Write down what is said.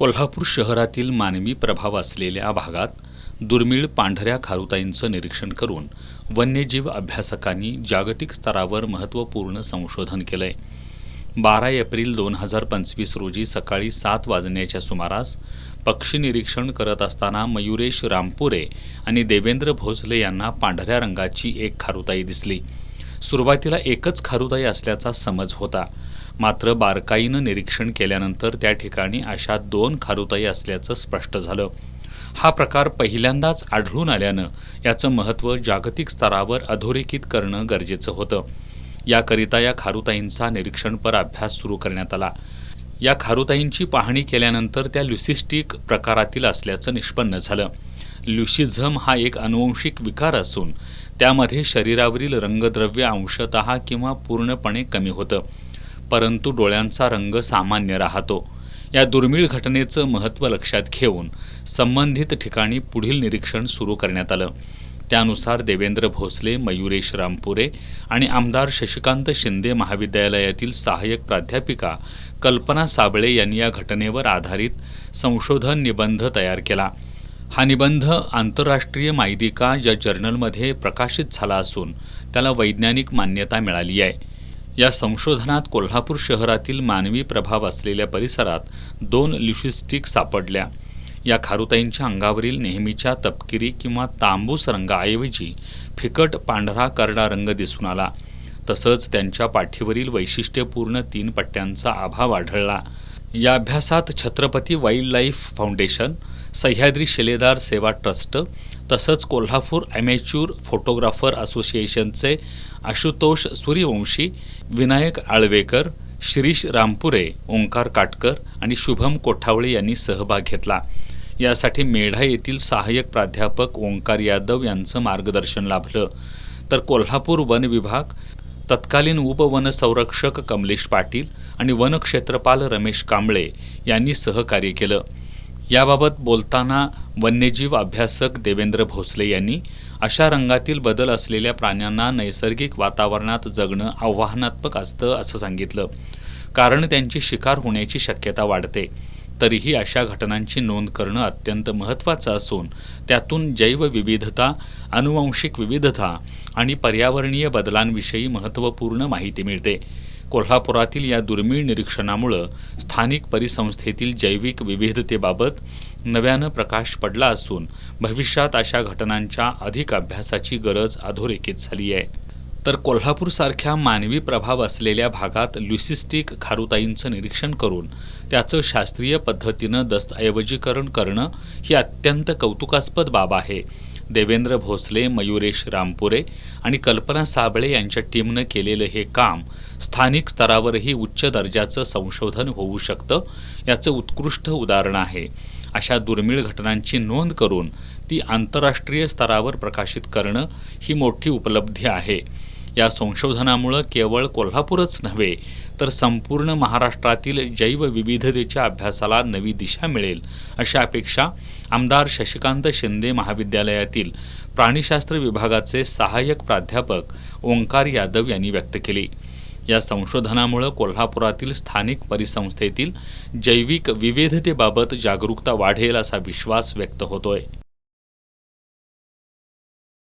कोल्हापूर शहरातील मानवी प्रभाव असलेल्या भागात दुर्मिळ पांढऱ्या खारुताईंचं निरीक्षण करून वन्यजीव अभ्यासकांनी जागतिक स्तरावर महत्त्वपूर्ण संशोधन केलंय। 12 एप्रिल 2025 रोजी सकाळी 7 वाजण्याच्या सुमारास पक्षी निरीक्षण करत असताना मयुरेश रामपुरे आणि देवेंद्र भोसले यांना पांढऱ्या रंगाची एक खारुताई दिसली। सुरुवातीला एकच खारुताई असल्याचा समज होता, मात्र बारकाईनं निरीक्षण केल्यानंतर त्या ठिकाणी अशा 2 खारुताई असल्याचं स्पष्ट झालं। हा प्रकार पहिल्यांदाच आढळून आल्यानं याचं महत्त्व जागतिक स्तरावर अधोरेखित करणं गरजेचं होतं। याकरिता या खारुताईंचा निरीक्षणपर अभ्यास सुरू करण्यात आला। या खारुताईंची पाहणी केल्यानंतर त्या ल्युसिस्टिक प्रकारातील असल्याचं निष्पन्न झालं। ल्युसिझम हा एक अनुवंशिक विकार असून त्यामध्ये शरीरावरील रंगद्रव्य अंशतः किंवा पूर्णपणे कमी होतं, परंतु डोळ्यांचा रंग सामान्य राहतो। या दुर्मिळ घटनेचं महत्त्व लक्षात घेऊन संबंधित ठिकाणी पुढील निरीक्षण सुरू करण्यात आलं। त्यानुसार देवेंद्र भोसले, मयुरेश रामपुरे आणि आमदार शशिकांत शिंदे महाविद्यालयातील सहाय्यक प्राध्यापिका कल्पना साबळे यांनी या घटनेवर आधारित संशोधन निबंध तयार केला। हा निबंध आंतरराष्ट्रीय मायदिका या जर्नलमध्ये प्रकाशित झाला असून त्याला वैज्ञानिक मान्यता मिळाली आहे। या संशोधनात कोल्हापूर शहरातील मानवी प्रभाव असलेल्या परिसरात 2 ल्युसिस्टिक सापडल्या। या खारुताईंच्या अंगावरील नेहमीच्या तपकिरी किंवा तांबूस रंगाऐवजी फिकट पांढरा करडा रंग दिसून आला। तसंच त्यांच्या पाठीवरील वैशिष्ट्यपूर्ण 3 पट्ट्यांचा अभाव आढळला। या अभ्यासात Chhatrapati wild life foundation, Sahyadri Shiledar Seva trust तसंच कोल्हापूर ॲमेच्युर फोटोग्राफर असोसिएशनचे आशुतोष सूर्यवंशी, विनायक आळवेकर, शिरीष रामपुरे, ओंकार काटकर आणि शुभम कोठावळे यांनी सहभाग घेतला। यासाठी मेढा येथील सहाय्यक प्राध्यापक ओंकार यादव यांचं मार्गदर्शन लाभलं, तर कोल्हापूर वन विभाग, तत्कालीन उपवनसंरक्षक कमलेश पाटील आणि वनक्षेत्रपाल रमेश कांबळे यांनी सहकार्य केलं। याबाबत बोलताना वन्यजीव अभ्यासक देवेंद्र भोसले यांनी अशा रंगातील बदल असलेल्या प्राण्यांना नैसर्गिक वातावरणात जगणं आव्हानात्मक असतं असं सांगितलं, कारण त्यांची शिकार होण्याची शक्यता वाढते। तरीही अशा घटनांची नोंद करणं अत्यंत महत्त्वाचं असून त्यातून जैवविविधता, अनुवांशिक विविधता आणि पर्यावरणीय बदलांविषयी महत्त्वपूर्ण माहिती मिळते। कोल्हापुरातील या दुर्मिळ निरीक्षणामुळे स्थानिक परिसंस्थेतील जैविक विविधतेबाबत नव्यानं प्रकाश पडला असून भविष्यात अशा घटनांच्या अधिक अभ्यासाची गरज अधोरेखित झाली आहे। तर कोल्हापूरसारख्या मानवी प्रभाव असलेल्या भागात ल्युसिस्टिक खारुताईंचं निरीक्षण करून त्याचं शास्त्रीय पद्धतीनं दस्तऐवजीकरण करणं ही अत्यंत कौतुकास्पद बाब आहे। देवेंद्र भोसले, मयुरेश रामपुरे आणि कल्पना साबळे यांच्या टीमनं केलेलं हे काम स्थानिक स्तरावरही उच्च दर्जाचं संशोधन होऊ शकतं, याचं उत्कृष्ट उदाहरण आहे। अशा दुर्मिळ घटनांची नोंद करून ती आंतरराष्ट्रीय स्तरावर प्रकाशित करणं ही मोठी उपलब्धी आहे। या संशोधनामुळे केवळ कोल्हापूरच नव्हे तर संपूर्ण महाराष्ट्रातील जैवविविधतेच्या अभ्यासाला नवी दिशा मिळेल, अशी अपेक्षा आमदार शशिकांत शिंदे महाविद्यालयातील प्राणीशास्त्र विभागाचे सहाय्यक प्राध्यापक ओंकार यादव यांनी व्यक्त केली। या संशोधनामुळे कोल्हापुरातील स्थानिक परिसंस्थेतील जैविक विविधतेबाबत जागरूकता वाढेल असा विश्वास व्यक्त होतोय।